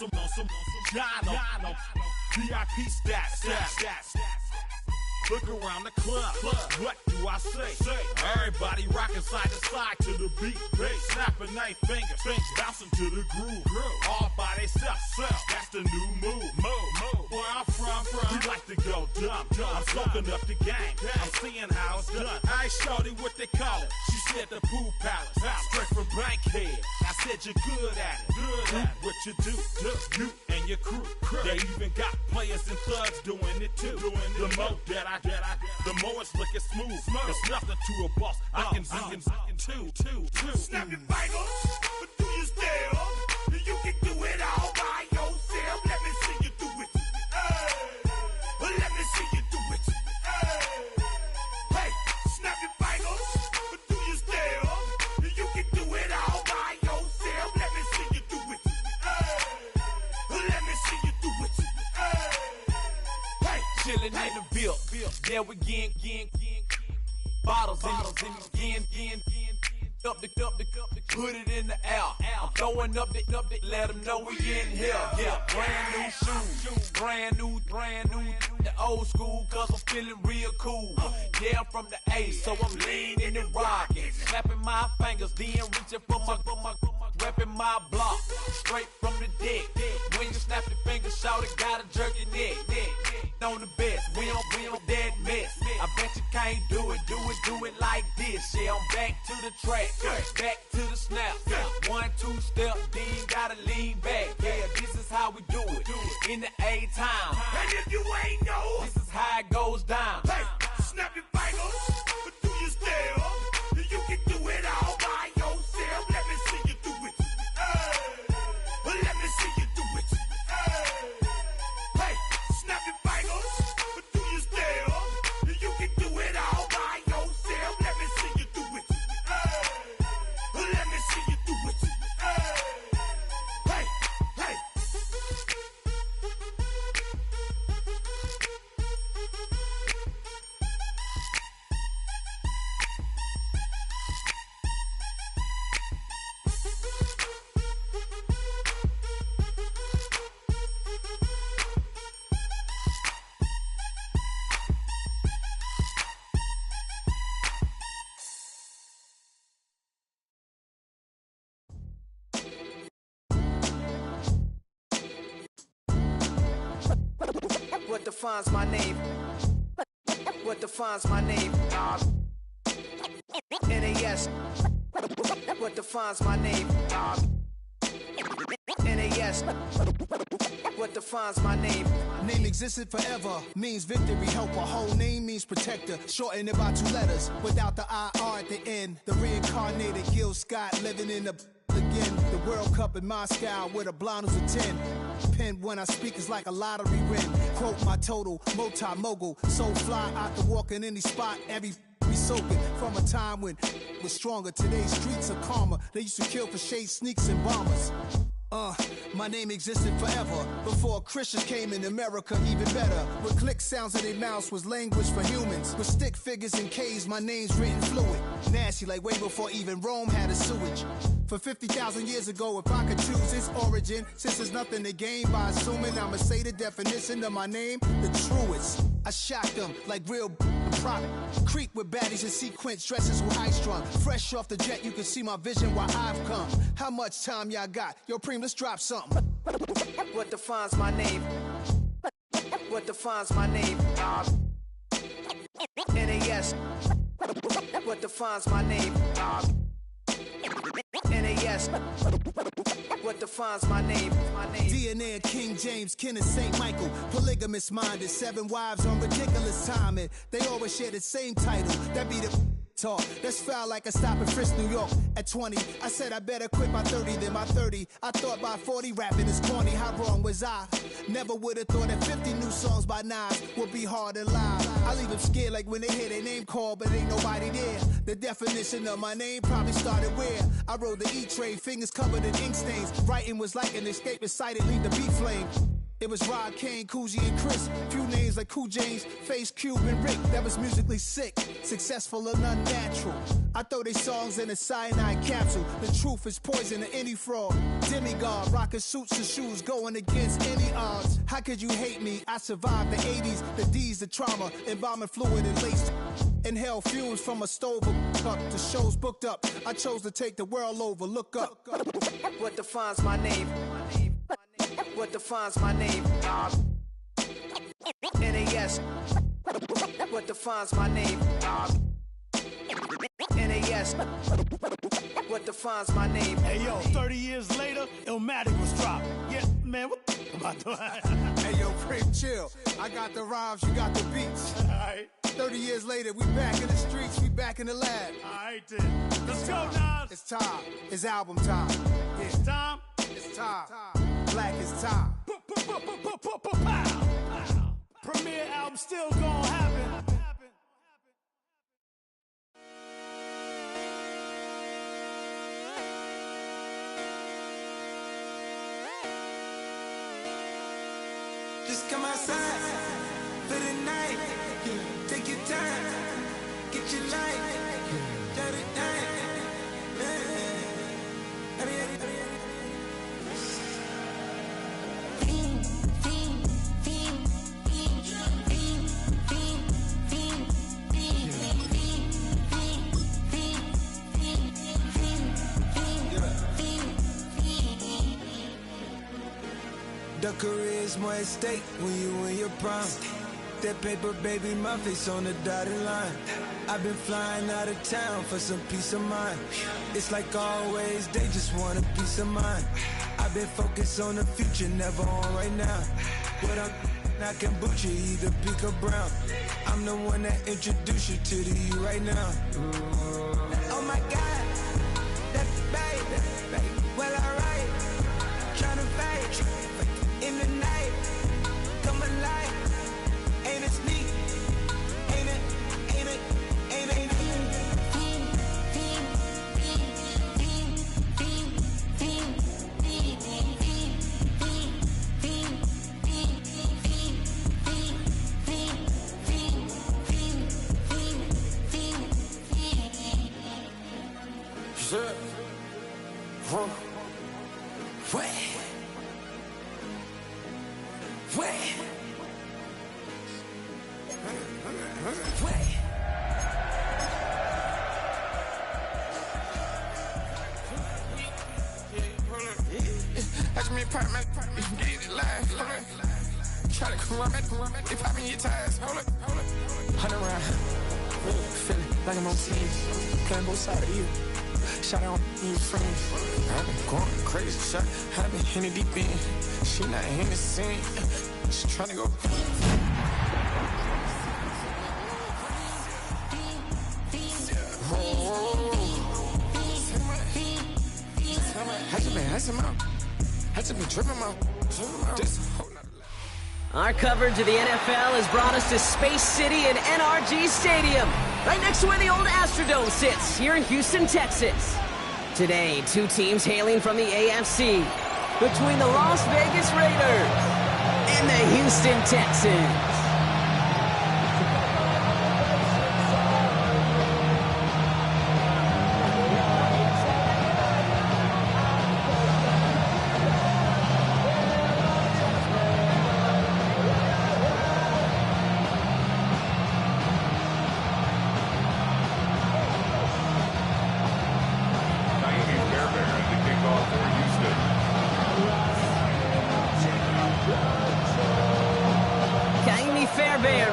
some Jono, VIP stats. Look around the club. What do I say? Everybody rocking side to side to the beat. Snapping their fingers, bouncing to the groove. All by themselves. That's the new move. Where I'm from, we like to go dumb. I'm soaking up the game. I'm seeing how it's done. I ain't shorty what they call it. She said the pool palace. Straight from Bankhead. I said you're good at it. What you do, you and your crew. They even got players and thugs doing it too. The more that I the more it's looking smooth. It's nothing to a boss. I can two. Snap your fingers, but do you still? You can do it all by yourself. Let me see you do it. Let me see you do it. Hey, snap your fingers, but do you still? You can do it all by yourself. Let me see you do it. Let me see you do it. Hey, chillin' in the bill. Yeah, we again. Bottles in again. Up the cup, put it in the air. I'm throwing up the, let them know we in here. Yeah, brand new shoes, brand new. The old school, cause I'm feeling real cool. Yeah, I'm from the A, so I'm leaning and rocking. Snapping my fingers, then reaching for my repping my block. Straight from the deck. When you snap your fingers, shout it, gotta jerk your neck. On the best, we don't dead mess. I bet you can't do it like this. Yeah, I'm back to the track, back to the snap. 1, 2 step, then gotta lean back. Yeah, this is how we do it in the A-time. And if you ain't know, this is how it goes down. Hey, snap your fingers, but do you still? You can do it all by yourself. Let me see you do it. Let me see you do it. Hey, snap your fingers, but do you still? You can do it all by yourself. Let me see you do it. Let me see you do it. Hey. What defines my name? What defines my name? NAS. What defines my name? NAS. What defines my name? Name existed forever, means victory, helper. Whole name means protector, shorten it by 2 letters, without the IR at the end. The reincarnated Gil Scott, living in the again. The World Cup in Moscow with a blind who's a 10. Pen when I speak is like a lottery win. Quote my total, multi-mogul. So fly out to walk in any spot, every be soaking. From a time when it was stronger, today's streets are calmer. They used to kill for shade sneaks and bombers. My name existed forever. Before Christians came in America, even better. With click sounds in their mouths was language for humans. With stick figures and K's, my name's written fluid. Nasty like way before even Rome had a sewage. For 50,000 years ago, if I could choose its origin, since there's nothing to gain by assuming, I'ma say the definition of my name, the truest. I shocked them like real product. Creep with baddies in sequence, dresses with high strung. Fresh off the jet, you can see my vision where I've come. How much time y'all got? Yo, Preem, let's drop something. What defines my name? What defines my name? NAS. What defines my name? NAS. What defines my name? DNA of King James, kin of St. Michael. Polygamous minded, 7 wives on ridiculous timing. They always share the same title. That be the talk. That's foul like a stop in Frisk, New York. At 20, I said I better quit by 30 than by 30. I thought by 40 rapping is corny. How wrong was I? Never would have thought that 50 new songs by Nas would be hard to live. I leave them scared like when they hear their name called, but ain't nobody there. The definition of my name probably started where I rode the E-train, fingers covered in ink stains. Writing was like an escape, excited, leave the beat flame. It was Rod, Kane, Coogee, and Chris. Few names like Cool James, Face, Cube, and Rick. That was musically sick, successful and unnatural. I throw they songs in a cyanide capsule. The truth is poison to any fraud. Demigod, rocking suits and shoes, going against any odds. How could you hate me? I survived the 80s, the D's, the trauma, embalming fluid and laced. Inhale fumes from a stove up. The show's booked up. I chose to take the world over. Look up. What defines my name? What defines my name? NAS. What defines my name? NAS. What defines my name? Hey yo, 30 years later, Illmatic was dropped. Yeah, man, what the am I doing? Hey yo, Prim, chill. I got the rhymes, you got the beats. Alright. 30 years later, we back in the streets, we back in the lab. Alright then. Let's go, Nas. It's time. It's album time. Yeah. It's time. It's time. Black is time. Premiere album still gonna happen. Just come outside for the night. Take your time, get your light, shut it down. The career's more at stake when you in your prime. That paper, baby, my face on the dotted line. I've been flying out of town for some peace of mind. It's like always, they just want a peace of mind. I've been focused on the future, never on right now. But I can boot you either pink or brown. I'm the one that introduced you to the you right now. Oh my God, that baby, well alright. Tryna fight in the night, come alive. Ain't it sneak? Ain't it? Ain't it? Ain't it? Ain't it? Try to come run back, they popping your tires. Hold up. 100 round. Feeling like I'm on team. Playing both sides of you. Shout out on your friends. I've been going crazy. Shot. I've been in the deep end. She not in the scene. She tryna go. I just been tripping out. Our coverage of the NFL has brought us to Space City and NRG Stadium, right next to where the old Astrodome sits, here in Houston, Texas. Today, two teams hailing from the AFC, between the Las Vegas Raiders and the Houston Texans.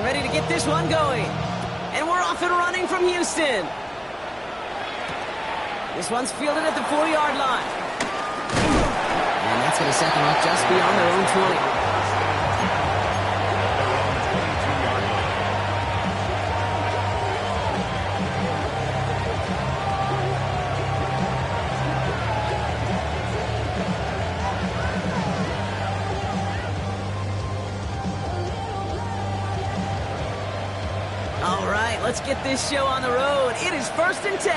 Ready to get this one going. And we're off and running from Houston. This one's fielded at the 4-yard line. And that's going to set them up just beyond their own 20. Let's get this show on the road. It is 1st and 10.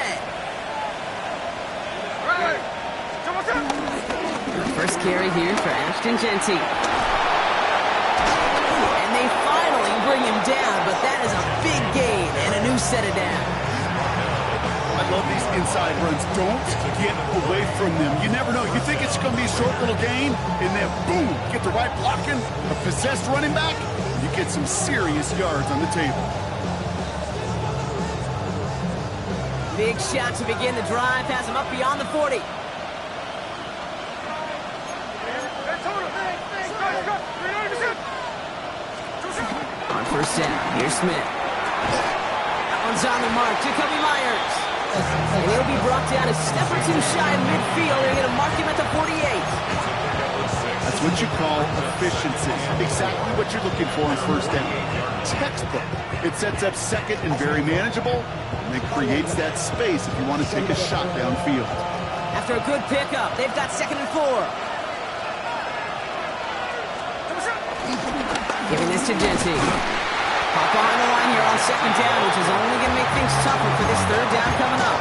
First carry here for Ashton Genty. inside runs. Don't get away from them. You never know. You think it's going to be a short little gain, and then boom, get the right blocking, a possessed running back, you get some serious yards on the table. Big shot to begin the drive, has him up beyond the 40. On first down, here's Smith. That one's on the mark, Jacoby Myers. And he'll be brought down a step or two shy of midfield. They're going to mark him at the 48. That's what you call efficiency. Exactly what you're looking for in first down. Textbook. It sets up second and very manageable, and it creates that space if you want to take a shot downfield. After a good pickup, they've got 2nd and 4. Giving this to Jesse. Pop behind the line here on 2nd down, which is only going to make things tougher for this 3rd down coming up.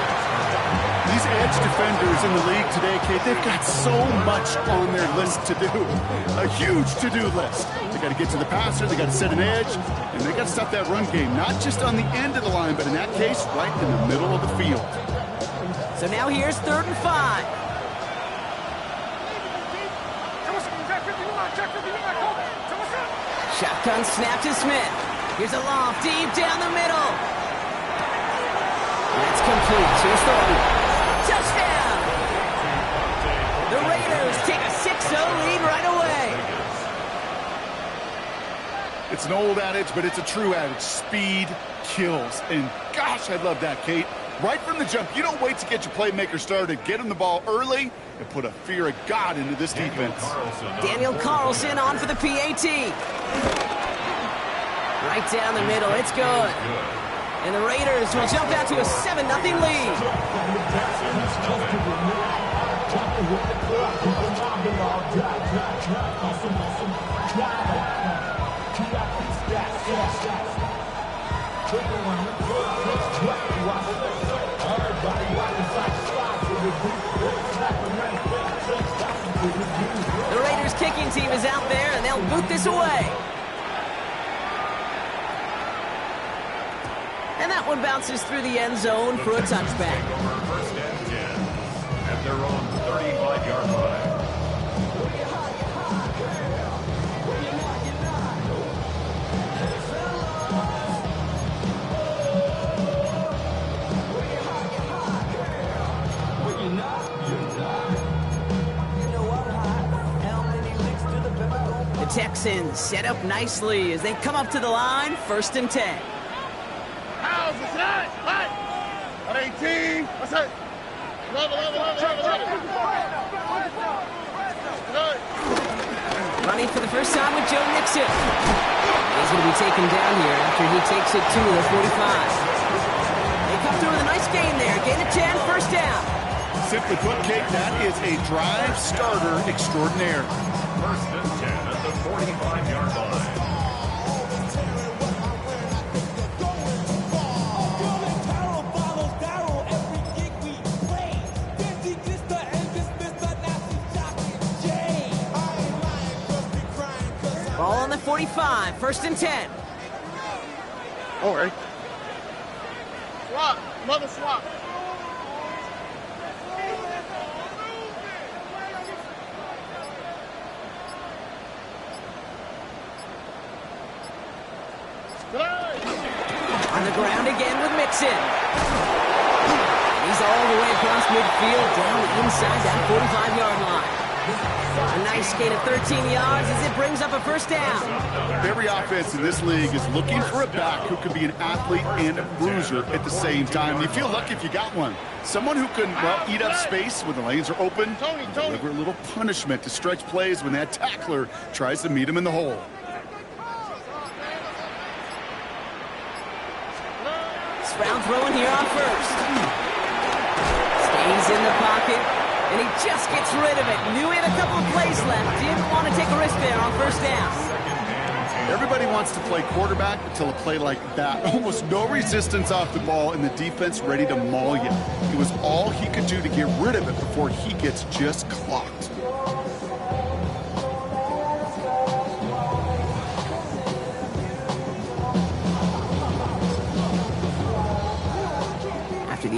These edge defenders in the league today, Kate, they've got so much on their list to do. A huge to-do list. They got to get to the passer, they got to set an edge, and they got to stop that run game, not just on the end of the line, but in that case, right in the middle of the field. So now here's 3rd and 5. Shotgun snap to Smith. Here's a loft deep down the middle. That's complete. Here's Thornton. Touchdown! The Raiders take a 6-0 lead right away. It's an old adage, but it's a true adage. Speed kills. And gosh, I love that, Kate. Right from the jump, you don't wait to get your playmaker started. Get him the ball early and put a fear of God into this defense. Daniel Carlson on for the PAT. Right down the middle, it's good. And the Raiders will jump out to a 7-0 lead. The Raiders kicking team is out there, and they'll boot this away. And that one bounces through the end zone for a touchback. First and 10 at their own 35-yard line. The Texans set up nicely as they come up to the line, 1st and 10. How's it tonight? What? At 18. What's that? Love it. Running for the first time with Joe Mixon. He's going to be taken down here after he takes it to the 45. They come through with a nice gain there. Gain of 10, 1st down. Simply put, Kate, that is a drive starter extraordinaire. 1st and 10 at the 45-yard line. Ball on the 45, 1st and 10. All right. Swap. Another swap. On the ground again with Mixon. He's all the way across midfield, down inside that 45-yard line. A nice gain of 13 yards as it brings up a 1st down. Every offense in this league is looking for a back who can be an athlete and a bruiser at the same time. You feel lucky if you got one. Someone who can, well, eat up space when the lanes are open, deliver a little punishment to stretch plays when that tackler tries to meet him in the hole. Sprout throwing here on 1st. Stays in the pocket, and he just gets rid of it. Knew he had a couple of plays left. Didn't want to take a risk there on 1st down. Everybody wants to play quarterback until a play like that. Almost no resistance off the ball and the defense ready to maul you. It was all he could do to get rid of it before he gets just clocked.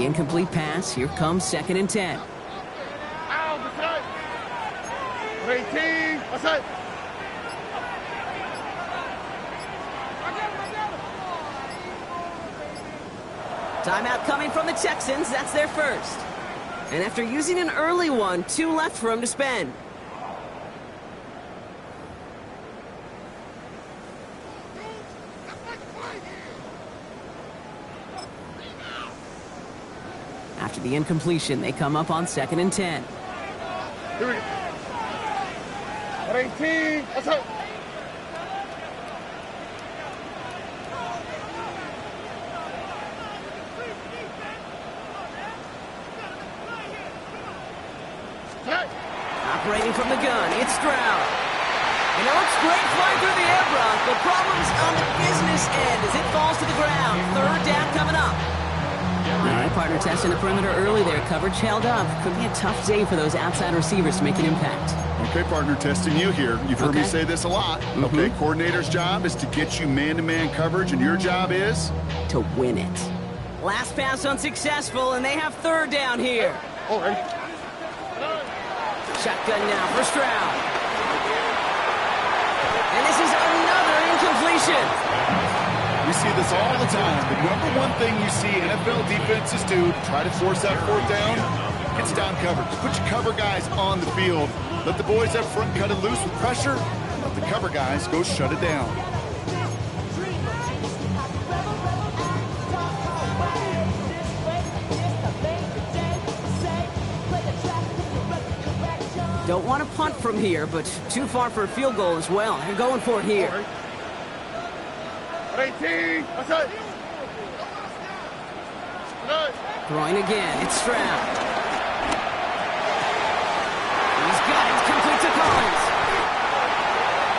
the incomplete pass, here comes 2nd and 10. Timeout coming from the Texans. That's their first. And after using an early one, 2 left for him to spend. After the incompletion, they come up on 2nd and 10. Here we go. 18. Let's go. Operating from the gun, it's Stroud. And it looks great flying through the air, Brock. The problem's on the business end as it falls to the ground. 3rd down coming up. All right, partner testing the perimeter early there. Coverage held up. Could be a tough day for those outside receivers to make an impact. Okay, partner, testing you here. You've heard me say this a lot. Okay, coordinator's job is to get you man-to-man coverage, and your job is? To win it. Last pass unsuccessful, and they have 3rd down here. All right. Shotgun now for Stroud. And this is another incompletion. We see this all the time. The number one thing you see NFL defenses do to try to force that 4th down, it's down coverage. Put your cover guys on the field. Let the boys up front cut it loose with pressure. And let the cover guys go shut it down. Don't want to punt from here, but too far for a field goal as well. They're going for it here. 18. Throwing again. It's Stroud. He's got it. Complete to Collins.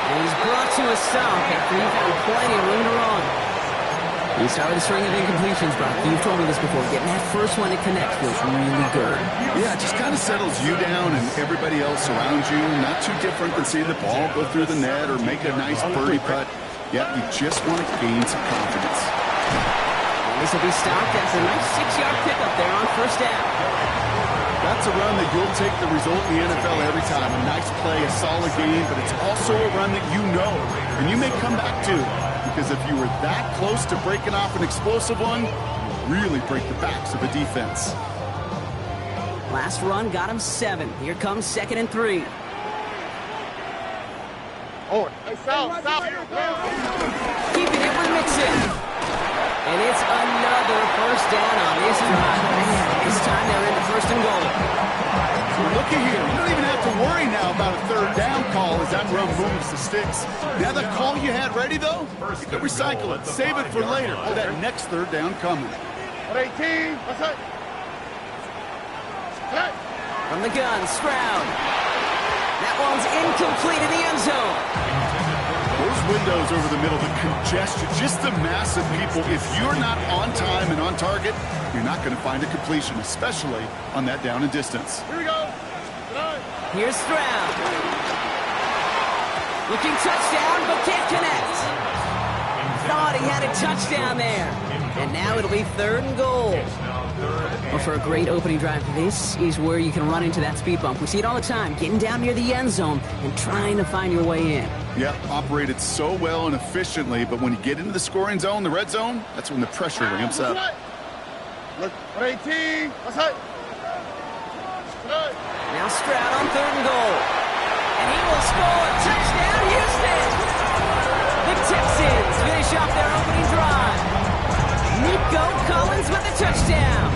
And he's brought to a stop after he found plenty of room to run. We started a string of incompletions, Brock. You've told me this before. Getting that first one to connect feels really good. Yeah, it just kind of settles you down and everybody else around you. Not too different than seeing the ball go through the net or make a nice birdie putt. Yeah, you just want to gain some confidence. And this will be stopped after a nice 6-yard pickup there on 1st down. That's a run that you'll take the result in the NFL every time. A nice play, a solid game, but it's also a run that you know and you may come back to. Because if you were that close to breaking off an explosive one, you really break the backs of the defense. Last run got him 7. Here comes 2nd and 3. Oh, stop. Keeping it with Mixon. And it's another 1st down on this drive. This time they're in the 1st and goal. So looky here. You don't even have to worry now about a 3rd down call as that run moves the sticks. Now the call you had ready, though, you can recycle it. Save it for later for that next 3rd down coming. 18. From the gun, Stroud. That one's incomplete in the end zone. Those windows over the middle, the congestion, just the mass of people. If you're not on time and on target, you're not going to find a completion, especially on that down and distance. Here we go. Here's Stroud. Looking touchdown, but can't connect. Thought he had a touchdown there. And now it'll be 3rd and goal. Well, for a great opening drive, this is where you can run into that speed bump. We see it all the time, getting down near the end zone and trying to find your way in. Yeah, operated so well and efficiently, but when you get into the scoring zone, the red zone, that's when the pressure ramps up. 18. Now Stroud on 3rd and goal. And he will score. Touchdown, Houston! The Texans finish off their opening drive. Nico Collins with the touchdown.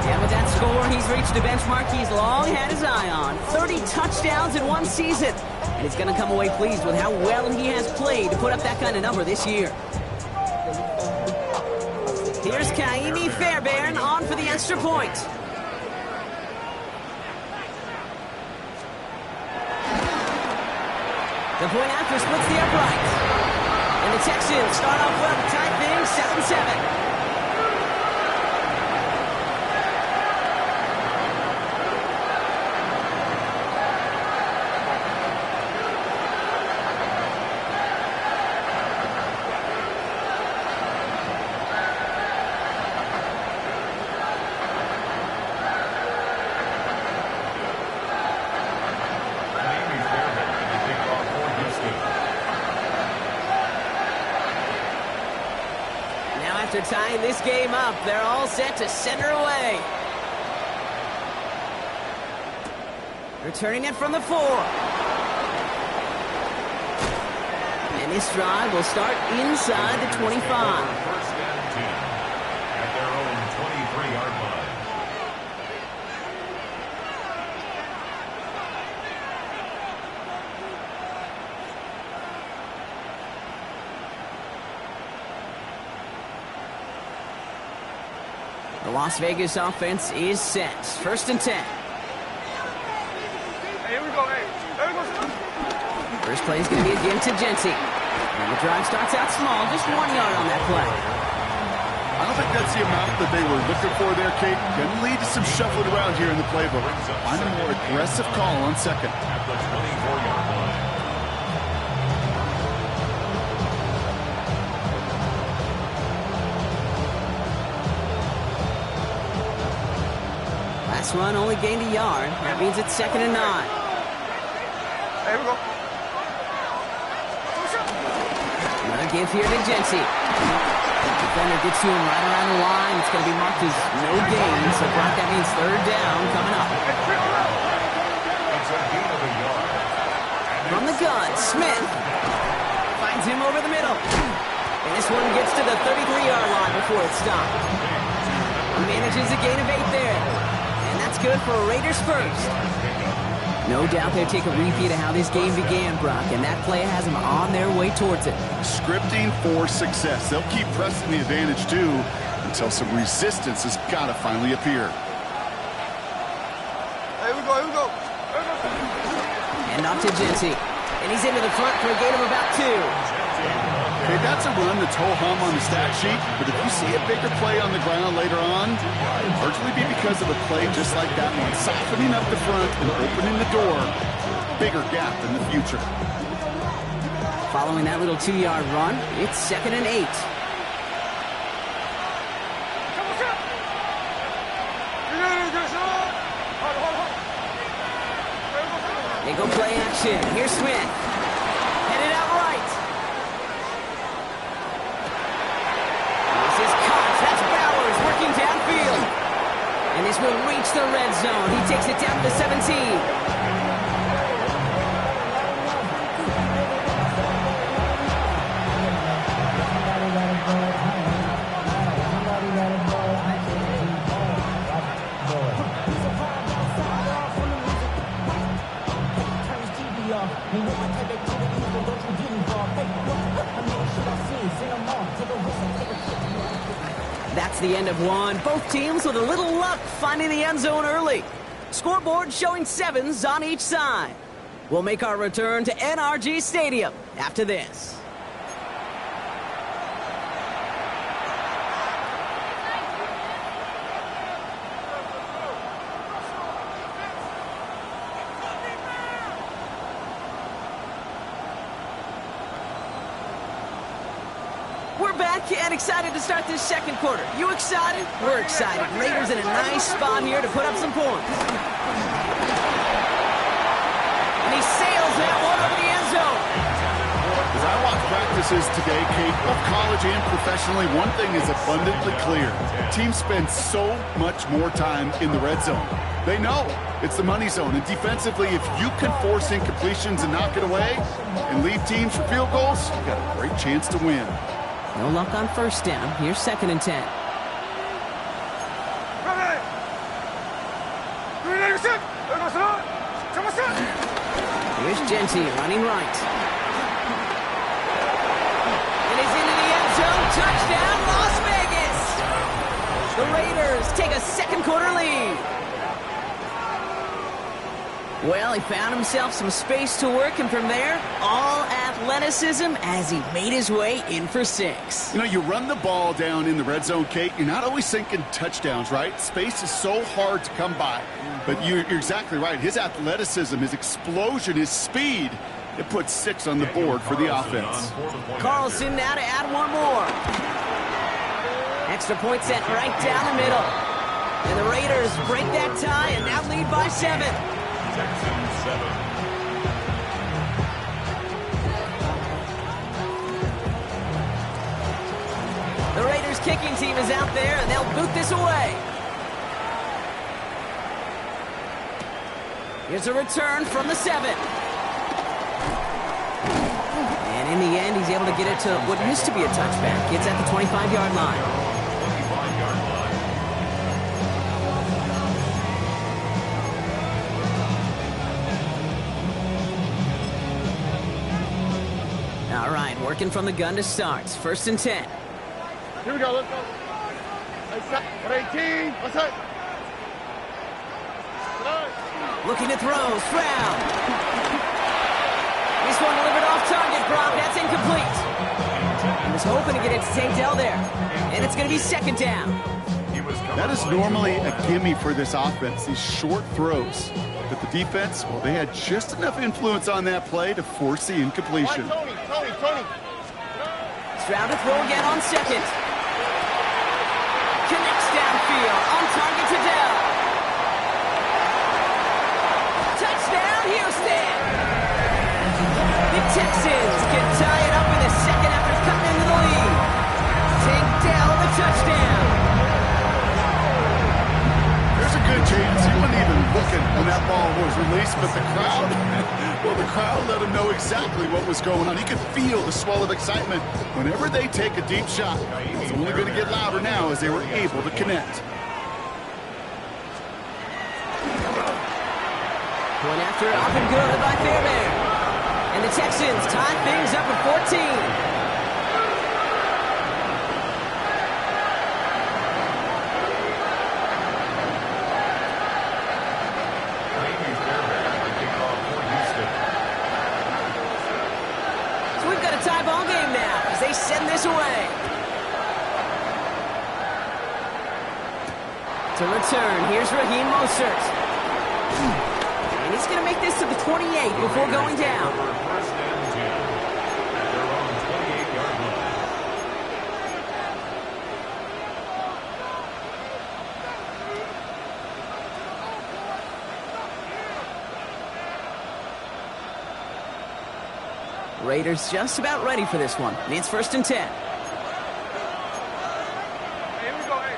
And with that score, he's reached a benchmark he's long had his eye on. 30 touchdowns in one season. And he's going to come away pleased with how well he has played to put up that kind of number this year. Here's Kaimi Fairbairn on for the extra point. The point after splits the upright. And the Texans start off well to tie things 7-7. after tying this game up, they're all set to send her away. Returning it from the 4. And this drive will start inside the 25. First and 10 at their own 23-yard line. The Las Vegas offense is set. First and 10. Here we go, hey. There we go, son. First play is going to be again to Genty. And the drive starts out small, just 1 yard on that play. I don't think that's the amount that they were looking for there, Kate. Going to lead to some shuffling around here in the playbook. Find a more aggressive call on second. At the 24-yard line. Last run only gained a yard. That means it's 2nd and 9. Here we go. Another give here to Genty. Defender gets to him right around the line. It's going to be marked as no gain. So Brock, that means 3rd down coming up. It's a gain of a yard. From the gun, Smith finds him over the middle. And this one gets to the 33-yard line before it's stopped. He manages a gain of 8 there. And that's good for Raiders first. No doubt they'll take a repeat of how this game began, Brock, and that play has them on their way towards it. Scripting for success. They'll keep pressing the advantage, too, until some resistance has got to finally appear. Here we go, here we go. And off to Genty. And he's into the front for a gain of about 2. Okay, that's a run that's ho-hum on the stat sheet, but if you see a bigger play on the ground later on, it'll largely be because of a play just like that one, softening up the front and opening the door, bigger gap in the future. Following that little 2-yard run, it's 2nd and 8. They go play action. Here's Smith. Headed out right. This is Cox. That's Bowers working downfield. And this will reach the red zone. He takes it down to the 17. That's the end of one. Both teams with a little luck finding the end zone early. Scoreboard showing 7s on each side. We'll make our return to NRG Stadium after this. We're back and excited to start this second quarter. You excited? We're excited. Raiders in a nice spot here to put up some points. And he sails that one over the end zone. As I watch practices today, Kate, both college and professionally, one thing is abundantly clear. Teams spend so much more time in the red zone. They know it's the money zone. And defensively, if you can force incompletions and knock it away and leave teams for field goals, you've got a great chance to win. No luck on first down. Here's 2nd and 10. Here's Genty running right. And he's into the end zone. Touchdown, Las Vegas! The Raiders take a second quarter lead. Well, he found himself some space to work, and from there, all athleticism as he made his way in for 6. You know, you run the ball down in the red zone, Kate, you're not always thinking touchdowns, right? Space is so hard to come by. But you're exactly right. His athleticism, his explosion, his speed, it puts 6 on the board for the offense. Carlson now to add one more. Extra point set right down the middle. And the Raiders break that tie and now lead by 7. Texans 7. The Raiders kicking team is out there, and they'll boot this away. Here's a return from the 7. And in the end, he's able to get it to what used to be a touchback. It's at the 25-yard line. 25-yard line. All right, working from the gun to start. 1st and 10. Here we go, let's go. Hey, 18, what's up? Looking to throw, Stroud. This one delivered off target, Brock. That's incomplete. He was hoping to get it to St. Dell there. And it's going to be 2nd down. That is normally a gimme for this offense, these short throws. But the defense, well, they had just enough influence on that play to force the incompletion. Tony. Stroud to throw again on 2nd. Connects downfield. On target to Dell. Touchdown, Houston! The Texans can tie it up in the 2nd after cutting into the lead. Take Dell the touchdown. There's a good chance he wasn't even looking when that ball was released, but the crowd, well, the crowd let him know exactly what was going on. He could feel the swell of excitement. Whenever they take a deep shot, it's only going to get louder now as they were able to connect. One after up and good by Fairbairn. And the Texans tie things up at 14. So we've got a tie ball game now as they send this away. To return, here's Raheem Mostert. And he's going to make this to the 28 before going down. 1st and 10 at their own 28-yard line. Raiders just about ready for this one. And it's 1st and 10. Hey, here we go, hey.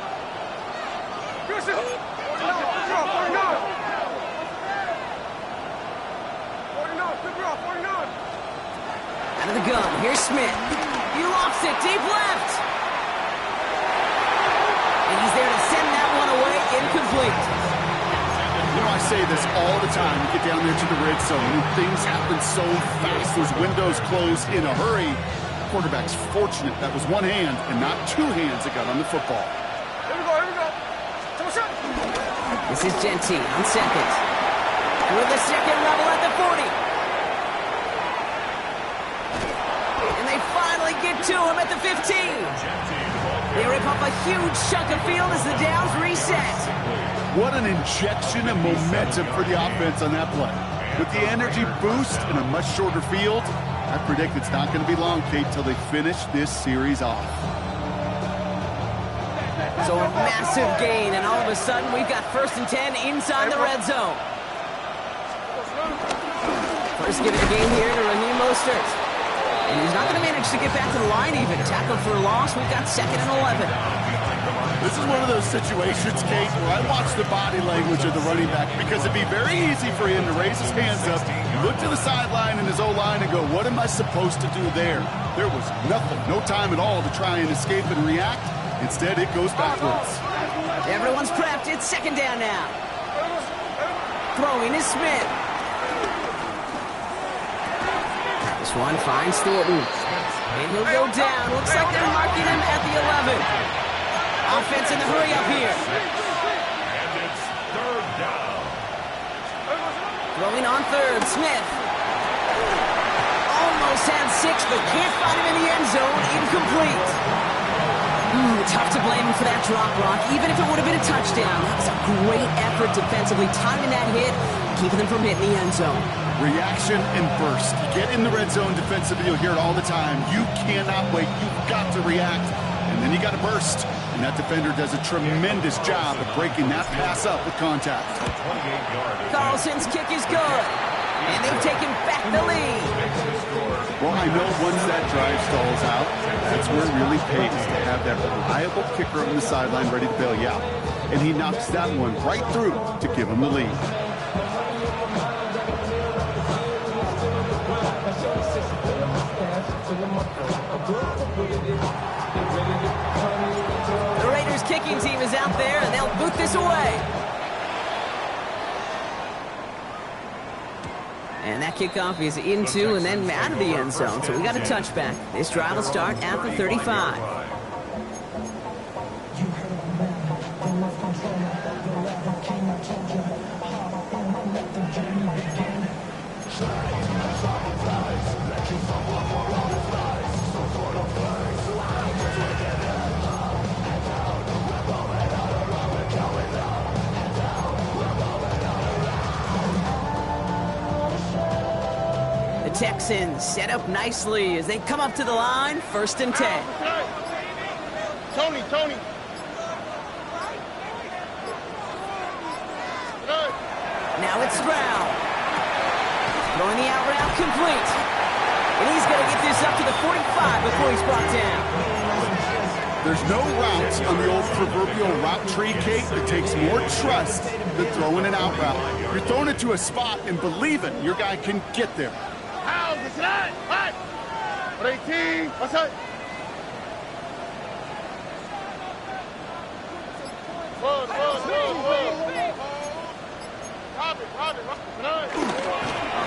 Houston! 49! Out of the gun, here's Smith. He lofts it deep left. And he's there to send that one away, incomplete. You know, I say this all the time. You get down there to the red zone, and things happen so fast. Those windows close in a hurry. The quarterback's fortunate that was one hand and not two hands that got on the football. Here we go. This is Genty on 2nd. With the 2nd level at the 40. And they finally get to him at the 15. They rip up a huge chunk of field as the downs reset. What an injection of momentum for the offense on that play. With the energy boost in a much shorter field, I predict it's not going to be long, Kate, till they finish this series off. So a massive gain, and all of a sudden we've got 1st and 10 inside the red zone. First give it a game here to Raheem Mostert. And he's not going to manage to get back to the line even. Tackled for a loss. We've got 2nd and 11. This is one of those situations, Kate, where I watch the body language of the running back because it'd be very easy for him to raise his hands up, look to the sideline and his O-line and go, what am I supposed to do there? There was nothing, no time at all to try and escape and react. Instead, it goes backwards. Everyone's prepped. It's 2nd down now. Throwing is Smith. This one finds Thornton. And he'll go down. Looks like they're marking him at the 11. Offense in the hurry up here. And it's 3rd down. Throwing on 3rd, Smith. Almost had 6, but can't find him in the end zone. Incomplete. Tough to blame him for that drop, Brock. Even if it would have been a touchdown, that was a great effort defensively, timing that hit, keeping them from hitting the end zone. Reaction and burst. You get in the red zone defensively, you'll hear it all the time. You cannot wait. You've got to react, and then you got to burst. And that defender does a tremendous job of breaking that pass up with contact. Carlson's kick is good, and they've taken back the lead. Well, I know once that drive stalls out, that's where it really pays to have that reliable kicker on the sideline ready to bail you out. And he knocks that one right through to give him the lead. The Raiders kicking team is out there, and they'll boot this away. And that kickoff is into and then out of the end zone, so we got a touchback. This drive will start at the 35. Texans set up nicely as they come up to the line, 1st and 10. Tony. Now it's Stroud. Throwing the out route complete. And he's going to get this up to the 45 before he's brought down. There's no routes on the old proverbial route tree, Kate. It takes more trust than throwing an out route. You're throwing it to a spot and believing your guy can get there. How's it tonight? What? 18. What's up? Whoa.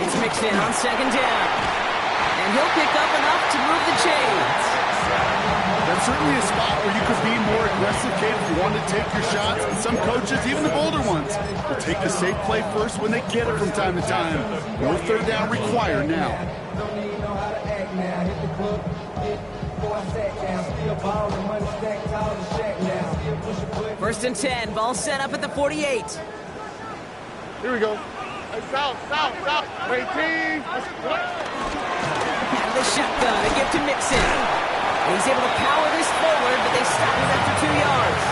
It's mixed in on 2nd down. And he'll pick up enough to move the chains. That's certainly a spot where you could be more aggressive, Kate, if you want to take your shots. And some coaches, even the bolder ones, will take the safe play first when they get it from time to time. No 3rd down required now. 1st and 10, ball set up at the 48. Here we go. Hey, south. 18. Out of the shotgun, a gift to Mixon. And he's able to power this forward, but they stop him after 2 yards.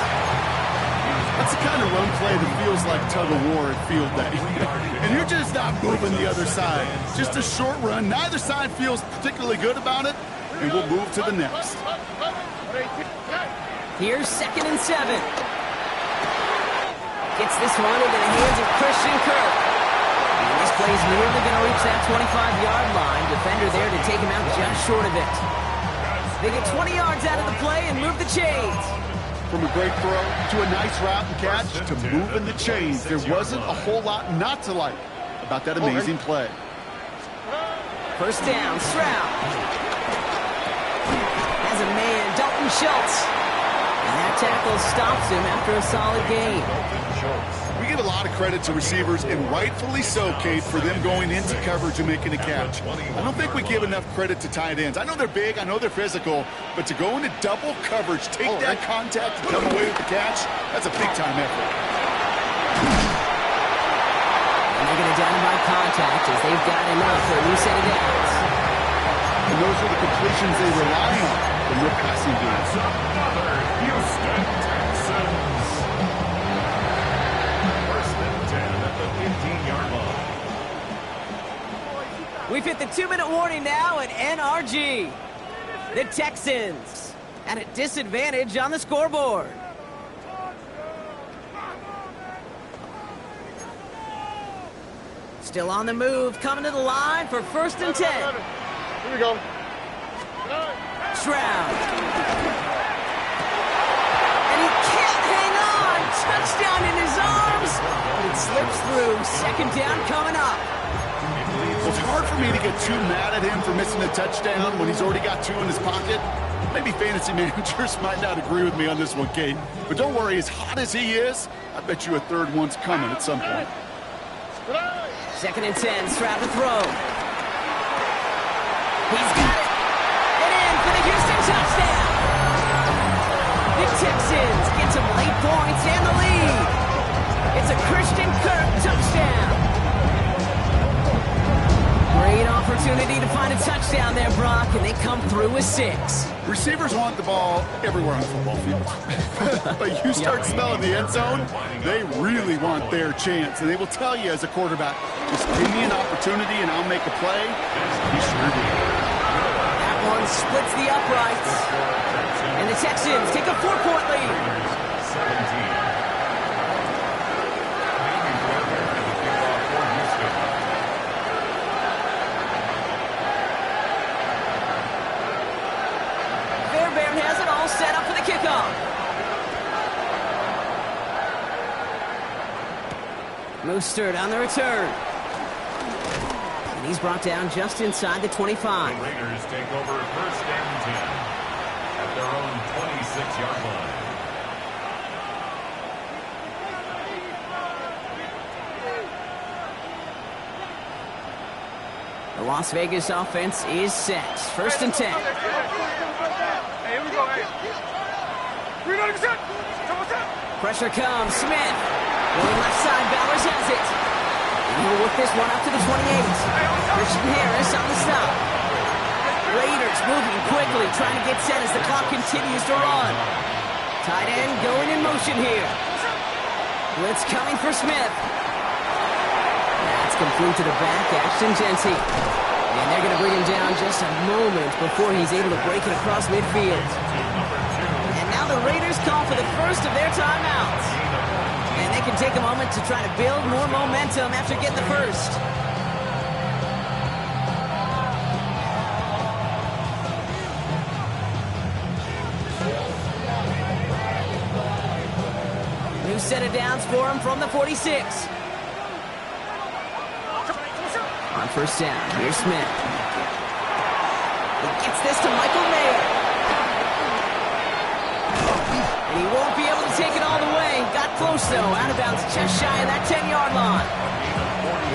That's the kind of run play that feels like tug-of-war at field day. And you're just not moving the other side. Just a short run. Neither side feels particularly good about it, and we'll move to the next. Here's 2nd and 7. Gets this one into the hands of Christian Kirk. And this play's nearly going to reach that 25-yard line. Defender there to take him out just short of it. They get 20 yards out of the play and move the chains. From a great throw to a nice route and catch to moving the chains, there wasn't a whole lot not to like about that amazing play. 1st down, Stroud. Has a man, Dalton Schultz. And that tackle stops him after a solid gain. We give a lot of credit to receivers, and rightfully so, Kate, for them going into coverage and making a catch. I don't think we give enough credit to tight ends. I know they're big, I know they're physical, but to go into double coverage, take that contact, and come away with the catch, that's a big-time effort. And they're going to dynamite contact as they've got enough for a new set of downs. And those are the completions they rely on in their passing game. Houston Texans. 1st and 10 at the 15-yard line. We've hit the 2-minute warning now at NRG. The Texans at a disadvantage on the scoreboard. Still on the move, coming to the line for 1st and 10. Here we go. Stroud. And he can't hang on. Touchdown in his arms. But it slips through. 2nd down coming up. Well, it's hard for me to get too mad at him for missing a touchdown when he's already got 2 in his pocket. Maybe fantasy managers might not agree with me on this one, Kate. But don't worry, as hot as he is, I bet you a 3rd one's coming at some point. 2nd and 10, Stroud to throw. He's got it. And in for the Houston touchdown. The Texans get some late points and the lead. It's a Christian Kirk touchdown. Great opportunity to find a touchdown there, Brock, and they come through with 6. Receivers want the ball everywhere on the football field. But you start smelling the end zone, they really want their chance. And they will tell you as a quarterback, just give me an opportunity and I'll make a play. He sure did. splits the uprights. And the Texans take a 4-point lead. 17. Fairbairn has it all set up for the kickoff. Mostert on the return. And he's brought down just inside the 25. The Raiders take over first and 10 at their own 26-yard line. The Las Vegas offense is set. First and 10. Hey, here we go, hey. 300%. Pressure comes. Smith. Going left side. Bowers has it. And he will work this one up to the 28. Christian Harris on the stop. Raiders moving quickly, trying to get set as the clock continues to run. Tight end going in motion here. Blitz coming for Smith. That's complete to the back, Ashton Genty. And they're going to bring him down just a moment before he's able to break it across midfield. And now the Raiders call for the first of their timeouts. And they can take a moment to try to build more momentum after getting the first. New set of downs for him from the 46. On first down, here's Smith. He gets this to Michael Mayer. And he won't be able to take it all the way. Got close, though. Out of bounds just shy of that 10-yard line.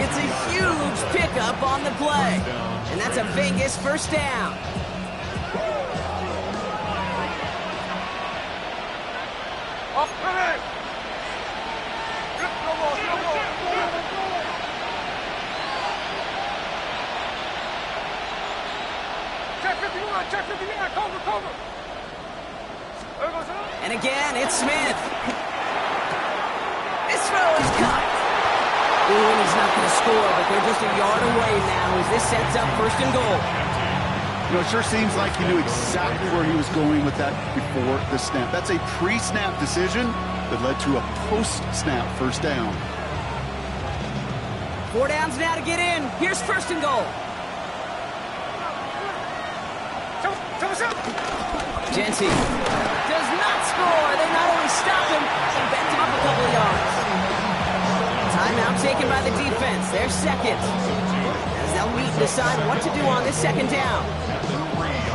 It's a huge pickup on the play. And that's a Vegas first down. Check 59, cover. And again, it's Smith. This throw is caught. Ooh, and he's not going to score, but they're just a yard away now as this sets up first and goal. You know, it sure seems like he knew exactly where he was going with that before the snap. That's a pre-snap decision that led to a post-snap first down. 4 downs now to get in. Here's first and goal. Genty does not score. They not only stop him, they bent him up a couple of yards. Timeout taken by the defense. They're second. As they'll meet and decide what to do on this second down.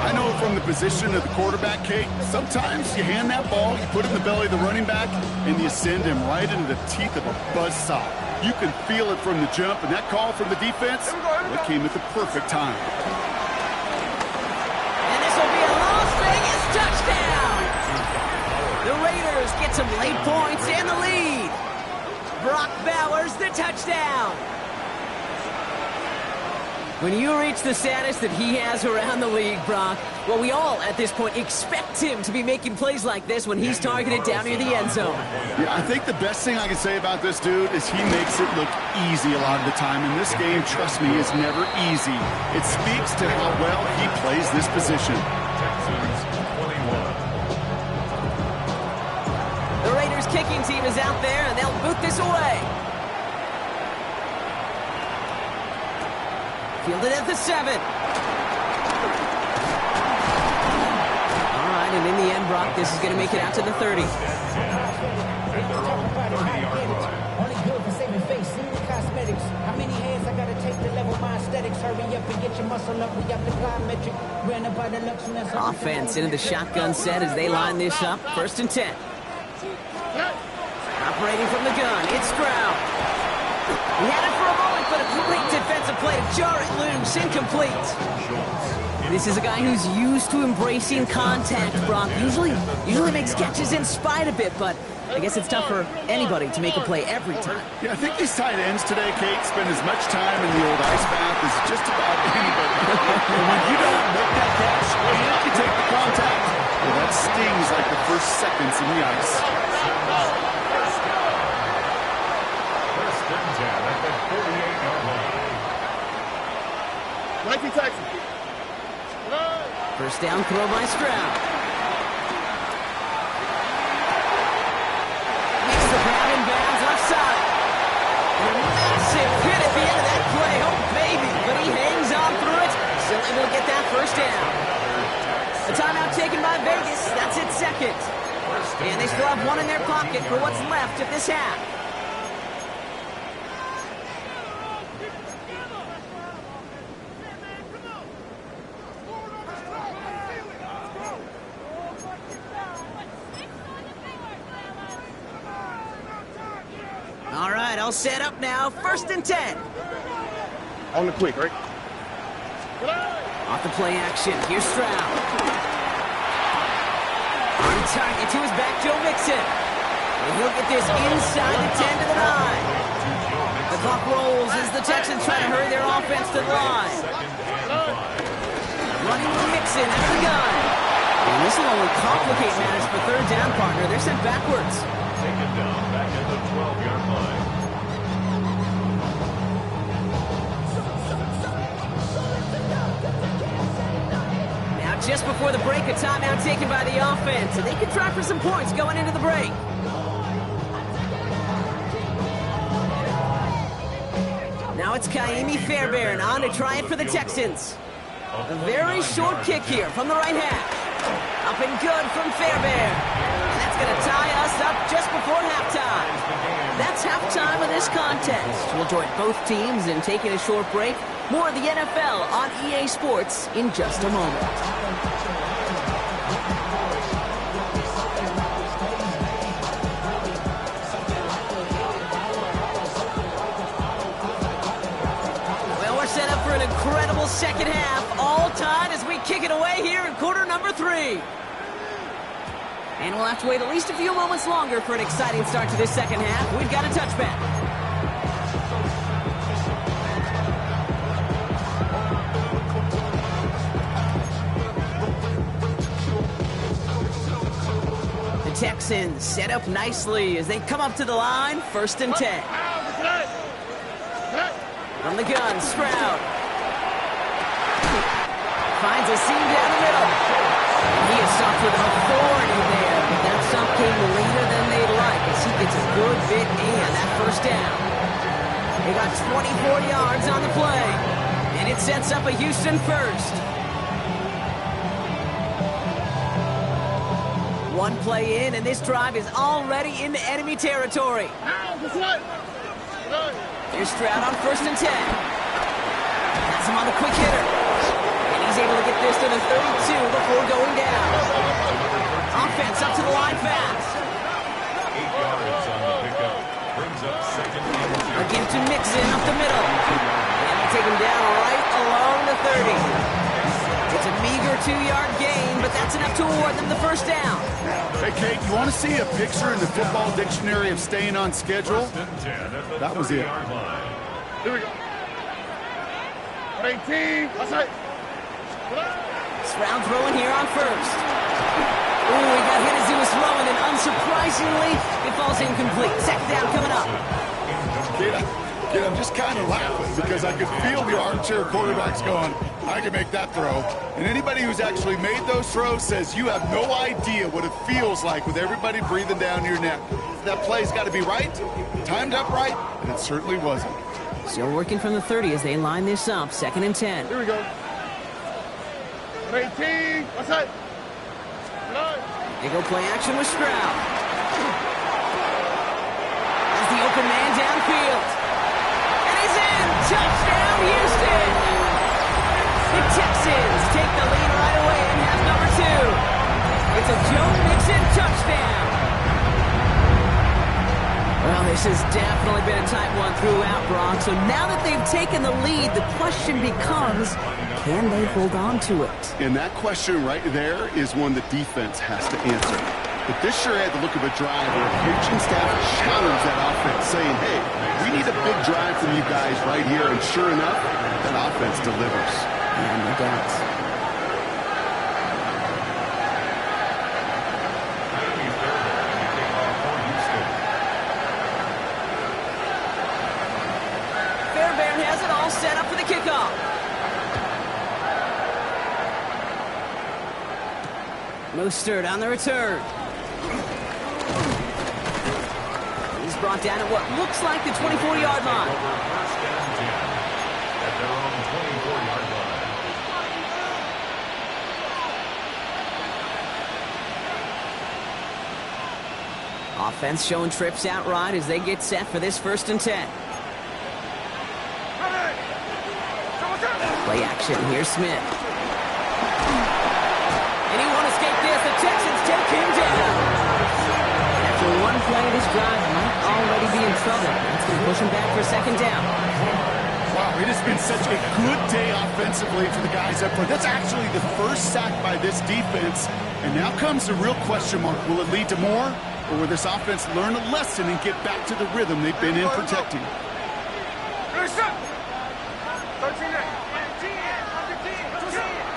I know from the position of the quarterback, Kate, sometimes you hand that ball, you put it in the belly of the running back, and you send him right into the teeth of a buzzsaw. You can feel it from the jump, and that call from the defense, it came at the perfect time. Touchdown! The Raiders get some late points and the lead. Brock Bowers, the touchdown. When you reach the status that he has around the league, Brock, well, we all at this point expect him to be making plays like this when he's targeted down near the end zone. Yeah, I think the best thing I can say about this dude is he makes it look easy a lot of the time. And this game, trust me, is never easy. It speaks to how well he plays this position. The Raiders kicking team is out there, and they'll boot this away. Fielded at the 7. All right, and in the end, Brock, this is going to make it out to the 30. Only good for saving face, cosmetics. How many hands I gotta take to level my aesthetics? Hurry up and get your muscle up. We got the plyometric. Ran about the luxury. Offense into the shotgun set as they line this up. First and 10. Operating from the gun, it's Stroud. He had it for a moment, but a complete defensive play to jar it loose, incomplete. This is a guy who's used to embracing contact, Brock. Usually makes catches in spite of it, but I guess it's tough for anybody to make a play every time. Yeah, I think these tight ends today, Kate, spend as much time in the old ice bath as just about anybody. And when you don't make that catch and you take the contact, well, that stings like the first seconds in the ice. First and 10 at the 48-yard line. 19 Texans. First down throw by Stroud. Makes the grab in bounds offside. And a massive hit at the end of that play. Oh, baby. But he hangs on through it. Still able to get that first down. A timeout taken by Vegas. That's its second. And they still have one in their pocket for what's left of this half. All right, all set up now. 1st and 10. On the quick, right? Off the play action. Here's Stroud. On target to his back, Joe Mixon. And he'll get this inside the 10 to the 9. The clock rolls as the Texans try to hurry their offense to the line. Running Mixon out of the gun. And this will only complicate matters for 3rd down, partner. They're sent backwards. Taken down back at the 12-yard line. Now, just before the break, a timeout taken by the offense, and they can try for some points going into the break. Now it's Kaimi Fairbairn on to try it for the Texans. A very short kick here from the right half. Up and good from Fairbairn. And that's going to tie us up just before halftime. That's halftime of this contest. We'll join both teams in taking a short break. More of the NFL on EA Sports in just a moment. Set up for an incredible second half, all tied as we kick it away here in quarter number 3. And we'll have to wait at least a few moments longer for an exciting start to this second half. We've got a touchback. The Texans set up nicely as they come up to the line, 1st and 10. From the gun, Stroud. Finds a seam down the middle. He is stopped with authority there, but that stop came later than they'd like as he gets a good bit in that first down. They got 24 yards on the play, and it sets up a Houston first. One play in, and this drive is already into enemy territory. Here's Stroud on 1st and 10. That's him on the quick hitter. And he's able to get this to the 32 before going down. Offense up to the line fast. 8 yards on the pickup. Brings up 2nd and 10. Again to Mixon up the middle. And they take him down right along the 30. It's a meager 2-yard gain, but that's enough to award them the first down. Hey, Kate, you want to see a picture in the football dictionary of staying on schedule? That was it. Here we go. 18. That's right. Stroud throwing here on 1st. Ooh, he got hit as he was throwing, and unsurprisingly, it falls incomplete. 2nd down coming up. Kate, I'm just kind of laughing because I could feel the armchair quarterbacks going, I can make that throw. And anybody who's actually made those throws says you have no idea what it feels like with everybody breathing down your neck. That play's got to be right, timed up right, and it certainly wasn't. Still working from the 30 as they line this up, 2nd and 10. Here we go. 18. What's that? They go play action with Stroud. As the open man downfield. And he's in! Touchdown, Houston! The Texans take the lead right away in half number 2. It's a Joe Mixon touchdown. Well, this has definitely been a tight one throughout, Brock. So now that they've taken the lead, the question becomes, can they hold on to it? And that question right there is one the defense has to answer. But this sure had the look of a drive where coaching staff challenged that offense, saying, hey, we need a big drive from you guys right here. And sure enough, that offense delivers. Yeah, no doubt. Fairbairn has it all set up for the kickoff. Mostert on the return. He's brought down at what looks like the 24-yard line. First and 10 at their own 24-yard line. Offense showing trips out right as they get set for this 1st and 10. Play action. Here's Smith. And he won't escape this. The Texans take him down. After one play, this drive might already be in trouble. That's going to push him back for a 2nd down. Wow, it has been such a good day offensively for the guys up front. That's actually the first sack by this defense. And now comes the real question mark. Will it lead to more? Or will this offense learn a lesson and get back to the rhythm they've been in protecting?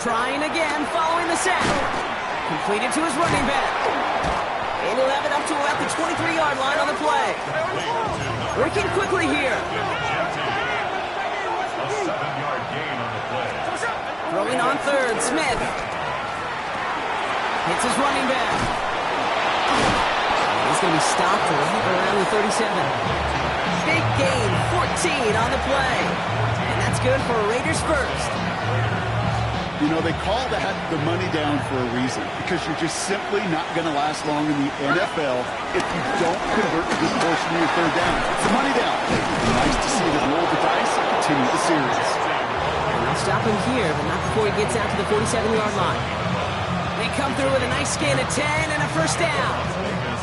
Trying again, following the sack. Completed to his running back. And he'll have it up to about the 23-yard line on the play. Working quickly here. A 7-yard gain on the play. Throwing on 3rd, Smith. Hits his running back. He's going to be stopped right around the 37. Big gain, 14 on the play. And that's good for Raiders first. You know, they call that the money down for a reason, because you're just simply not going to last long in the NFL if you don't convert a good portion of your 3rd down. It's the money down. Nice to see them roll the dice and continue the series. And they'll stop him here, but not before he gets out to the 47-yard line. They come through with a nice gain of 10 and a 1st down.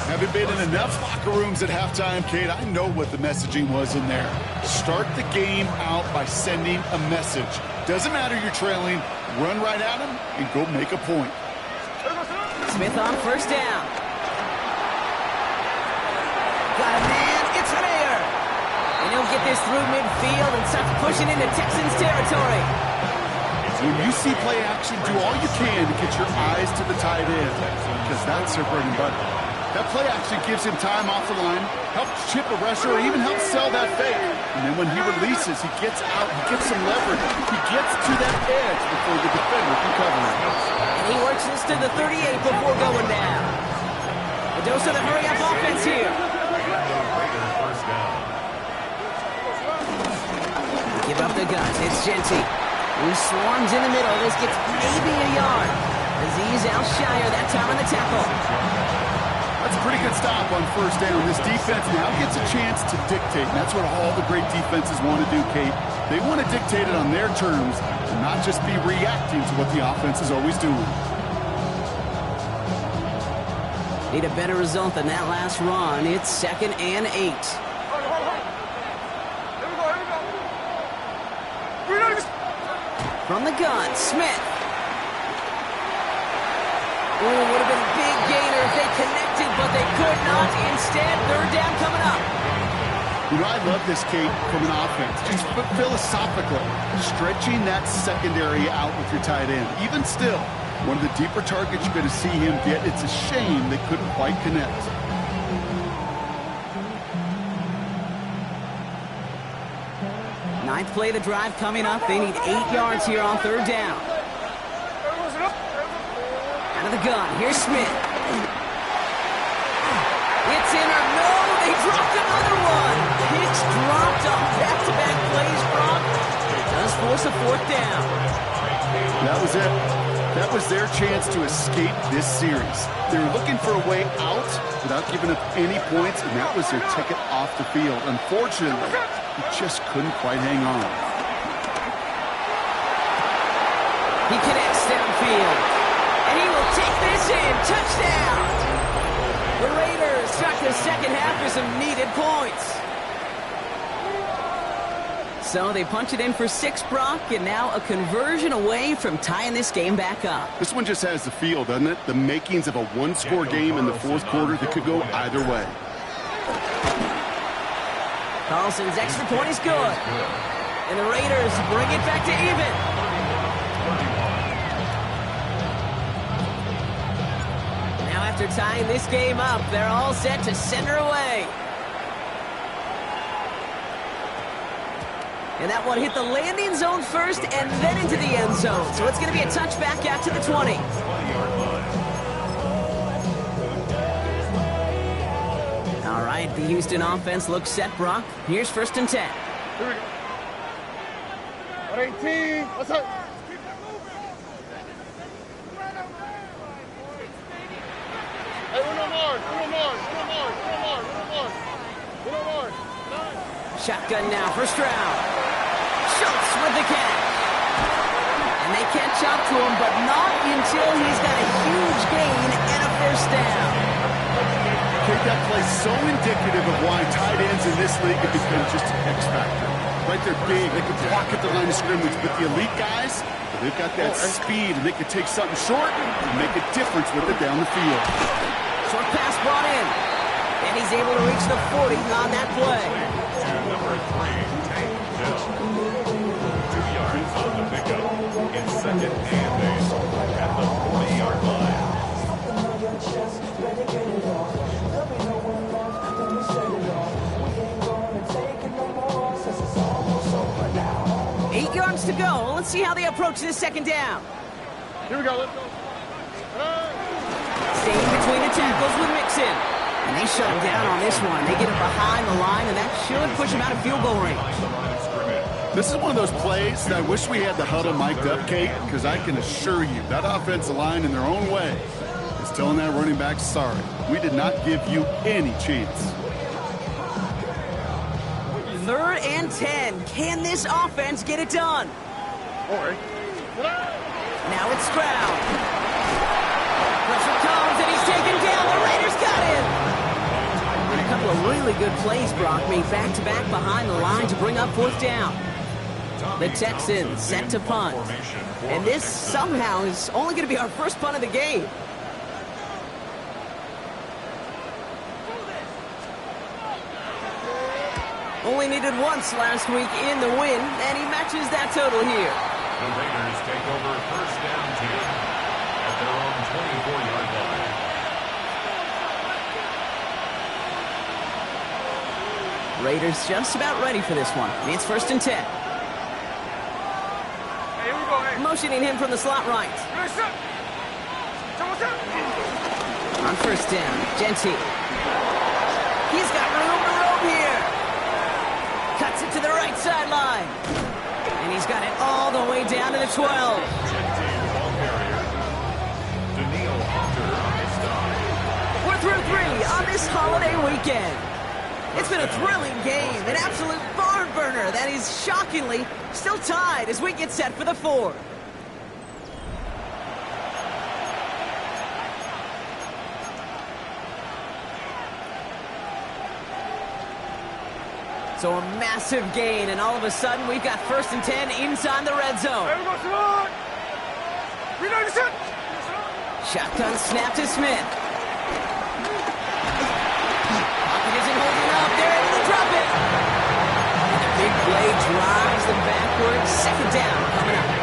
Having been in enough locker rooms at halftime, Kate, I know what the messaging was in there. Start the game out by sending a message. Doesn't matter you're trailing, run right at him and go make a point. Smith on 1st down. Got a man, it's Mayer. And he'll get this through midfield and start pushing into Texans territory. When you see play action, do all you can to get your eyes to the tight end, because that's their bread and butter. That play action gives him time off the line, helps chip a rusher, or even helps sell that fake. And then when he releases, he gets out, he gets some leverage. He gets to that edge before the defender can cover him. And he works this to the 38 before going down. A dose of the hurry-up offense here. First down. Give up the guns. It's Genty, who swarms in the middle. This gets maybe a yard. Aziz Al-Shire that time on the tackle. That's a pretty good stop on 1st down. This defense now gets a chance to dictate. And that's what all the great defenses want to do, Kate. They want to dictate it on their terms and not just be reacting to what the offense is always doing. Need a better result than that last run. It's 2nd and 8. From the gun, Smith. Ooh, would have been a big gainer if they connected, but they could not. Instead, 3rd down coming up. You know, I love this, Kate, from an offense. Just philosophically, stretching that secondary out with your tight end. Even still, one of the deeper targets you're going to see him get. It's a shame they couldn't quite connect. Ninth play of the drive coming up. They need 8 yards here on 3rd down. Out of the gun, here's Smith. It's in or no, they dropped another one. Hicks dropped on back-to-back plays, Brock. Does force a 4th down. That was it. That was their chance to escape this series. They were looking for a way out without giving up any points, and that was their ticket off the field. Unfortunately, he just couldn't quite hang on. He connects downfield. And he will take this in. Touchdown! The Raiders start the 2nd half with some needed points. So they punch it in for 6, Brock, and now a conversion away from tying this game back up. This one just has the feel, doesn't it? The makings of a one-score game in the 4th quarter that could go either way. Carlson's extra point is good. And the Raiders bring it back to even. Now after tying this game up, they're all set to send her away. And that one hit the landing zone first and then into the end zone. So it's going to be a touchback out to the 20. right, the Houston offense looks set, Brock. Here's 1st and 10. Here we go. 118. What's up? Hey, Uno Mars. Shotgun now, 1st round. Schultz with the catch. And they can't chop to him, but not until he's got a huge gain and a 1st down. Okay, that play's so indicative of why tight ends in this league have become just an X factor. Right, they're big, they can block at the line of scrimmage, but the elite guys, they've got that speed, and they can take something short and make a difference with it down the field. Short pass brought in, and he's able to reach the 40 on that play. To number 3, Tank Hill. 2 yards on the pickup. It's 2nd and 8 at the 40-yard line. 8 yards to go. Let's see how they approach this 2nd down. Here we go. Let's go. Staying between the tackles with Mixon. And they shut him down on this one. They get him behind the line, and that should push him out of field goal range. This is one of those plays that I wish we had the huddle mic'd up, Kate, because I can assure you that offensive line in their own way is telling that running back, sorry, we did not give you any chance. 3rd and 10. Can this offense get it done? All right. Now it's Stroud. Pressure comes, and he's taken down. The Raiders got him. And a couple of really good plays, Brock, made back-to-back behind the line to bring up 4th down. The Texans set to punt. And this somehow is only going to be our 1st punt of the game. Only needed once last week in the win, and he matches that total here. The Raiders take over 1st down 10 at their own 24-yard line. Raiders just about ready for this one. It's 1st and 10. Hey, here we go, hey. Motioning him from the slot right. On 1st down, Genty. He's got room to roam here. Cuts it to the right sideline. And he's got it all the way down to the 12. Ball carrier. Daniil Hunter on the stop. We're through 3 on this holiday weekend. It's been a thrilling game, an absolute barn burner that is shockingly still tied as we get set for the 4th. So a massive gain, and all of a sudden we've got 1st and 10 inside the red zone. Hey, we go, Simone. Reload the set. Shotgun snap to Smith. Pocket isn't holding up. They're able to drop it. And the big play drives them backwards. 2nd down coming up.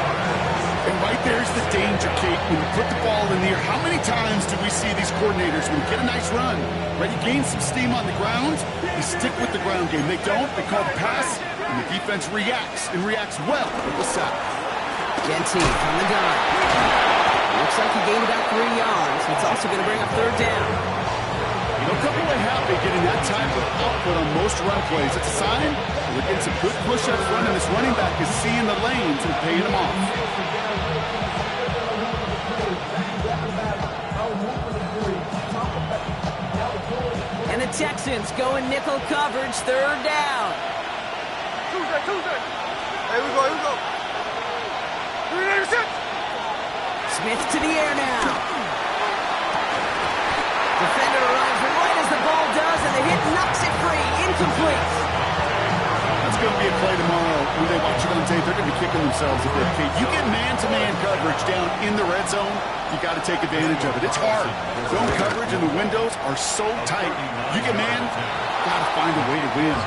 And right there's the danger, Kate. When you put the ball in the air, how many times do we see these coordinators, when you get a nice run, right, you gain some steam on the ground, you stick with the ground game. They don't, they call the pass, and the defense reacts, and reacts well with the sack. Genty from the gun. Looks like he gained about 3 yards. It's also going to bring up 3rd down. You know, a couple of happy getting that type of output on most run plays. It's a sign we're getting some good push up front, and this running back is seeing the lanes and paying them off. And the Texans go in nickel coverage, 3rd down. Tuesday. Hey, we go. Smith to the air now. Defender arrives right as the ball does, and the hit knocks it free. Incomplete. That's going to be a play tomorrow. When they watch it on tape, they're going to be kicking themselves a bit. Kate, you get man-to-man coverage down in the red zone, you got to take advantage of it. It's hard. Zone coverage and the windows are so tight. You get man, got to find a way to win.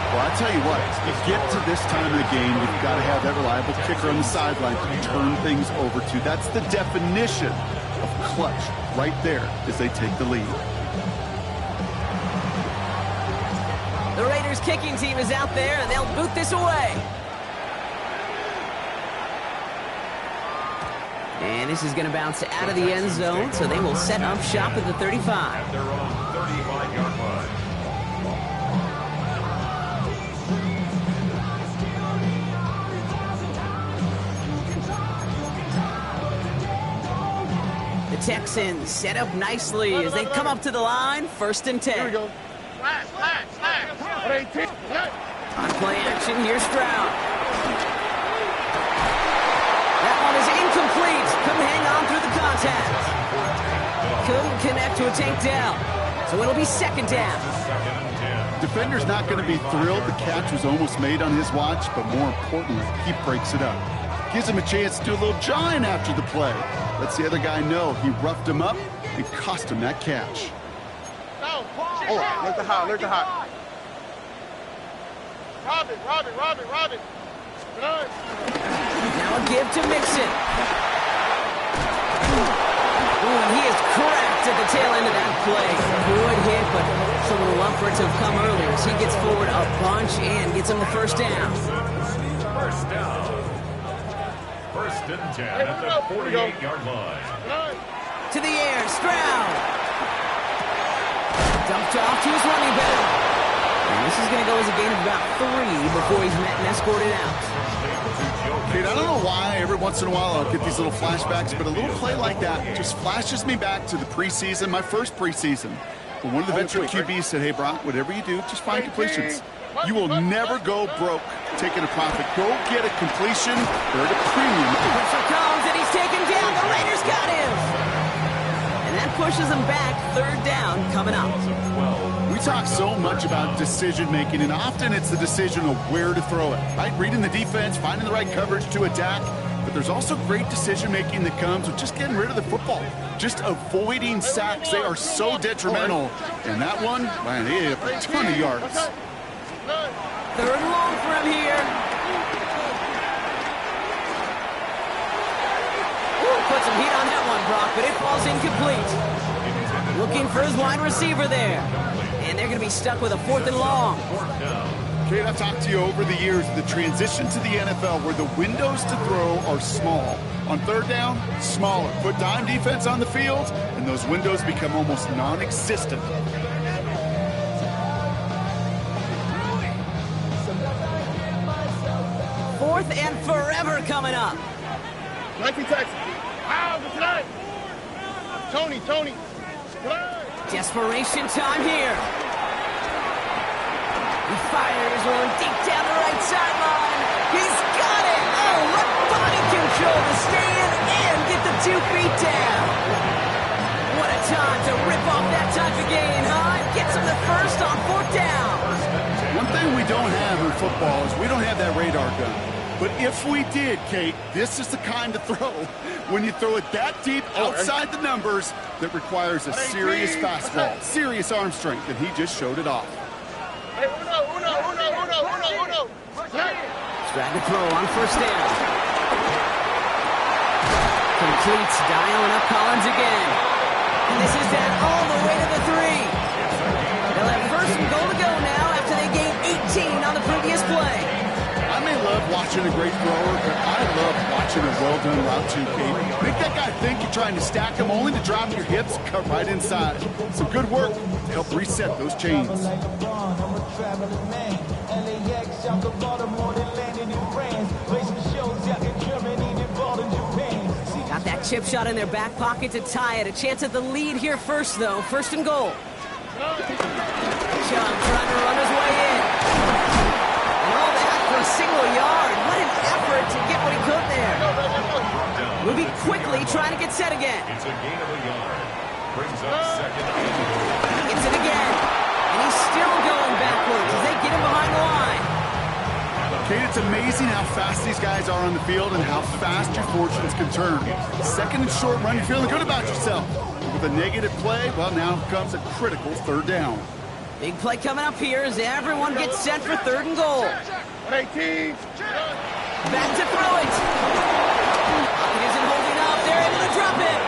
Well, I tell you what, you get to this time of the game, you've got to have that reliable kicker on the sideline to turn things over to. That's the definition of clutch right there as they take the lead. The Raiders kicking team is out there, and they'll boot this away. And this is going to bounce out of the end zone, so they will set up shop at the 35. At their own 35-yard line. Texans set up nicely as they come up to the line, 1st and 10. Here we go. On play action, here's Stroud. That one is incomplete. Couldn't hang on through the contact. Couldn't connect to a takedown. So it'll be 2nd down. Defender's not going to be thrilled the catch was almost made on his watch, but more importantly, he breaks it up. Gives him a chance to do a little jawing after the play. Lets the other guy know he roughed him up and cost him that catch. Hold on, look the hot, look the hot. Robin. Now a give to Mixon. Ooh, and he is cracked at the tail end of that play. Good hit, but someone will love for it to have come earlier as he gets forward a bunch and gets him the 1st down. 1st down. 1st and 10 at the 48-yard line. To the air, Stroud. Dumped off to his running back. And this is going to go as a gain of about 3 before he's met and escorted out. Kate, I don't know why every once in a while I'll get these little flashbacks, but a little play like that just flashes me back to the preseason, my first preseason. When one of the veteran QBs said, hey, Brock, whatever you do, just find completions. You will never go broke taking a profit. Go get a completion. They're at a premium. Pressure comes, and he's taken down. The Raiders got him. And that pushes him back. 3rd down coming up. We talk so much about decision-making, and often it's the decision of where to throw it, right? Reading the defense, finding the right coverage to attack. But there's also great decision-making that comes with just getting rid of the football, just avoiding sacks. They are so detrimental. And that one, man, he hit a ton of yards. 3rd and long for him here. Put some heat on that one, Brock, but it falls incomplete. Looking for his wide receiver there. And they're going to be stuck with a 4th and long. Kate, I've talked to you over the years, the transition to the NFL where the windows to throw are small. On 3rd down, smaller. Put dime defense on the field, and those windows become almost non-existent. 4th and forever coming up. 19 Texas. Wow, good tonight. Tony. Desperation time here. He fires one deep down the right sideline. He's got it. Oh, what body control to stay in and get the 2 feet down. What a time to rip off that type of gain, huh? Gets him the 1st on 4th down. One thing we don't have in football is we don't have that radar gun. But if we did, Kate, this is the kind of throw, when you throw it that deep outside the numbers, that requires a serious fastball, serious arm strength, and he just showed it off. Hey, uno. Drag the throw on 1st down. Completes, dialing up Collins again. And this is down all the way to the 3. They'll have 1st and goal to go now after they gained 18 on the previous play. I may love watching a great thrower, but I love watching a well-done route too, Kate. Make that guy think you're trying to stack him only to drop your hips, cut right inside. Some good work to help reset those chains. Got that chip shot in their back pocket to tie it. A chance at the lead here first, though. 1st and goal. Chung trying to run his way in. And all that for a single yard. What an effort to get what he could there. Moving quickly, trying to get set again. It's a gain of a yard. Brings up 2nd and goal. Gets it again. And he's still going backwards as they get him behind the line. Kate, it's amazing how fast these guys are on the field and how fast your fortunes can turn. 2nd and short run, you're feeling good about yourself. But with a negative play, well, now comes a critical 3rd down. Big play coming up here as everyone gets set for 3rd and goal. 18. Back to throw it. Pocket isn't holding up. They're able to drop it.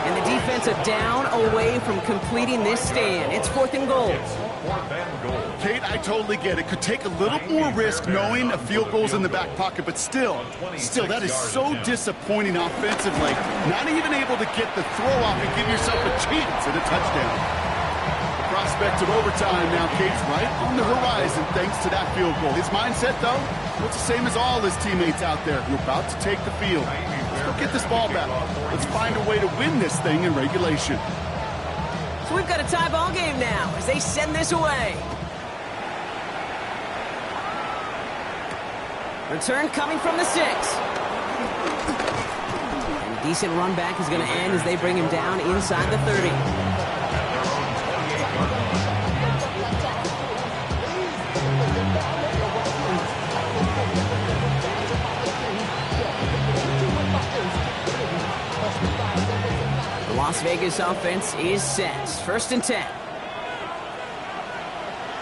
And the defense are down away from completing this stand. It's 4th and goal. Kate, I totally get it. Could take a little more risk knowing a field goal's in the back pocket, but still, that is so disappointing offensively. Not even able to get the throw off and give yourself a chance at a touchdown. The prospect of overtime now, Kate's right on the horizon thanks to that field goal. His mindset, though, it's the same as all his teammates out there. You're about to take the field. Let's go don't get this ball back. Let's find a way to win this thing in regulation. So we've got a tie ball game now as they send this away. Return coming from the 6. And a decent run back is going to end as they bring him down inside the 30. The Las Vegas offense is set. 1st and 10.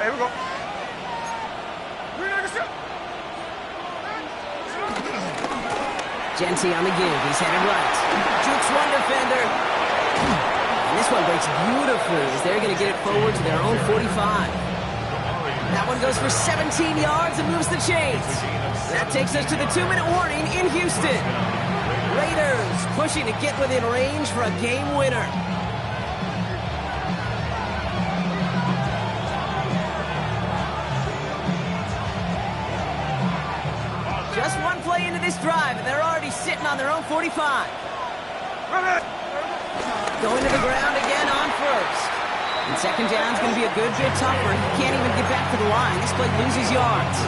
Here we go. Genty on the give. He's headed right. Jukes one defender. And this one breaks beautifully as they're going to get it forward to their own 45. That one goes for 17 yards and moves the chains. That takes us to the 2-minute warning in Houston. Raiders pushing to get within range for a game winner. Just one play into this drive, and they're already sitting on their own 45. Going to the ground again on 1st. And 2nd down is going to be a good bit tougher. He can't even get back to the line. This play loses yards.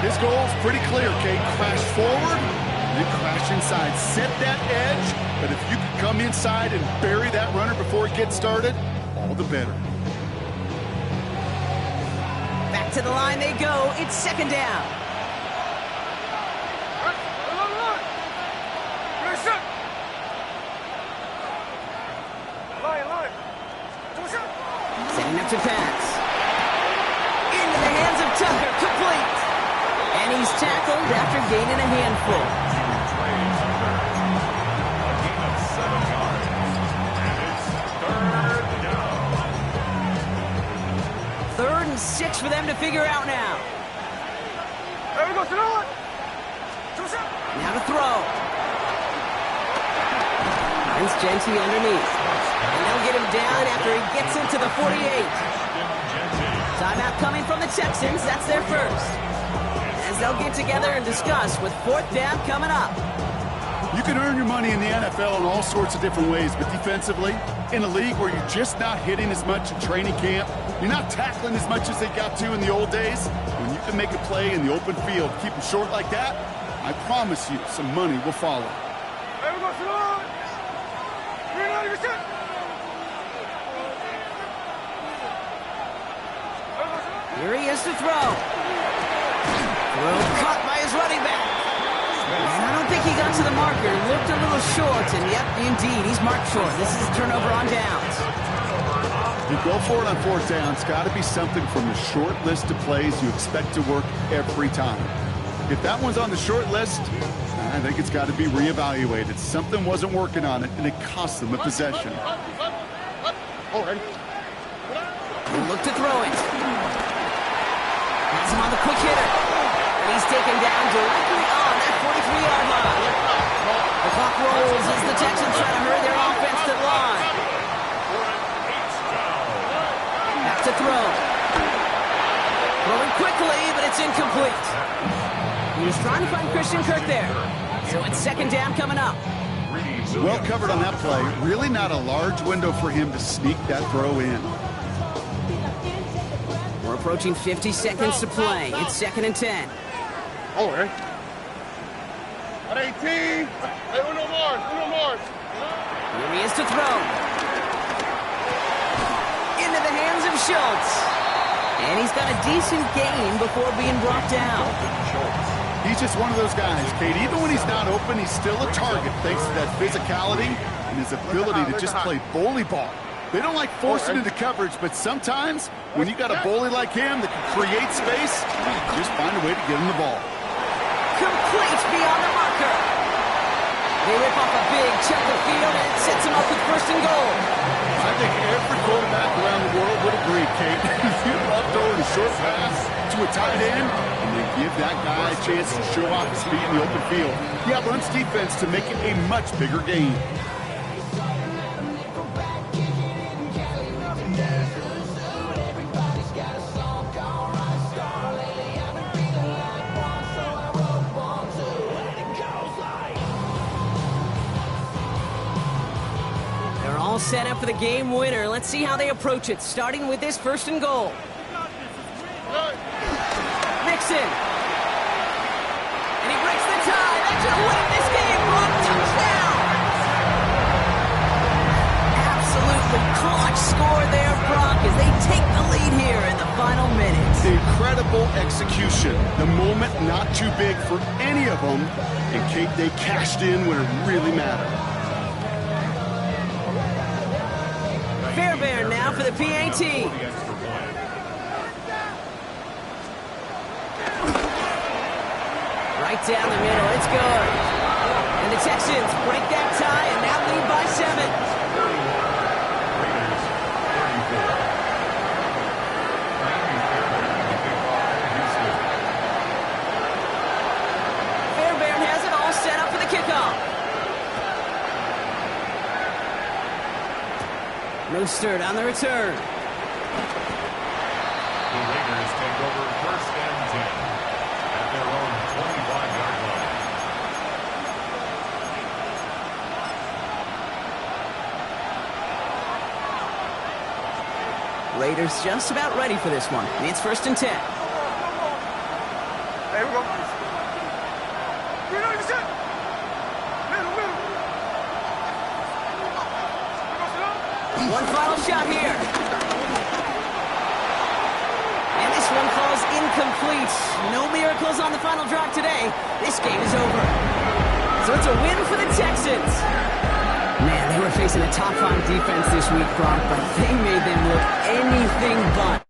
His goal is pretty clear, Kate. Crash forward, then crash inside. Set that edge, but if you can come inside and bury that runner before he gets started, all the better. Back to the line they go. It's 2nd down. Setting up to pass. Into the hands of Tucker, complete. And he's tackled after gaining a handful. A gain of 7 yards. And it's 3rd down. 3rd and 6 for them to figure out now. There we go, Now to throw. Finds Genty underneath. And they'll get him down after he gets into the 48. Timeout coming from the Texans. That's their first. As they'll get together and discuss with 4th down coming up. You can earn your money in the NFL in all sorts of different ways, but defensively, in a league where you're just not hitting as much in training camp, you're not tackling as much as they got to in the old days, when you can make a play in the open field, keep them short like that, I promise you some money will follow. Here he is to throw. Throw caught by his running back. And I don't think he got to the marker. Looked a little short, and yep, indeed, he's marked short. This is a turnover on downs. You go for it on 4th down. It's got to be something from the short list of plays you expect to work every time. If that one's on the short list, I think it's got to be reevaluated. Something wasn't working on it, and it cost them a possession. Look to throw it. Has him on the quick hitter. And he's taken down directly on that 43-yard line. The clock rolls as the Texans try to hurry their offense to the line. Back to throw. Throwing quickly, but it's incomplete. He was trying to find Christian Kirk there. So it's 2nd down coming up. Well covered on that play. Really not a large window for him to sneak that throw in. We're approaching 50 seconds to play. It's 2nd and 10. At 18. Hey, uno more. Here he is to throw. Into the hands of Schultz. And he's got a decent gain before being brought down. He's just one of those guys, Kate. Even when he's not open, he's still a target thanks to that physicality and his ability to just play bully ball. They don't like forcing into coverage, but sometimes when you got a bully like him that can create space, you just find a way to get him the ball. Complete beyond the marker. They rip off a big chunk of field and it sets him up with 1st and goal. I think every quarterback around the world would agree, Kate. You love throwing a short pass to a tight end, and they give that guy a chance to show off his speed in the open field. Yeah, runs defense to make it a much bigger game. All set up for the game winner. Let's see how they approach it, starting with this 1st and goal. Mixon. And he breaks the tie. That should win this game. Brock, touchdown. Absolutely clutch score there, Brock, as they take the lead here in the final minutes. Incredible execution. The moment not too big for any of them. And Kate, they cashed in when it really mattered. Fairbairn now for the PAT. Right down the middle, it's good. And the Texans break that tie and now lead by 7. Fairbairn has it all set up for the kickoff. Mostert on the return. The Raiders take over 1st and 10 at their own 25-yard line. Raiders just about ready for this one. It's 1st and 10. Hey, we go. One final shot here. And this one falls incomplete. No miracles on the final drive today. This game is over. So it's a win for the Texans. Man, they were facing a top-5 defense this week, Brock, but they made them look anything but.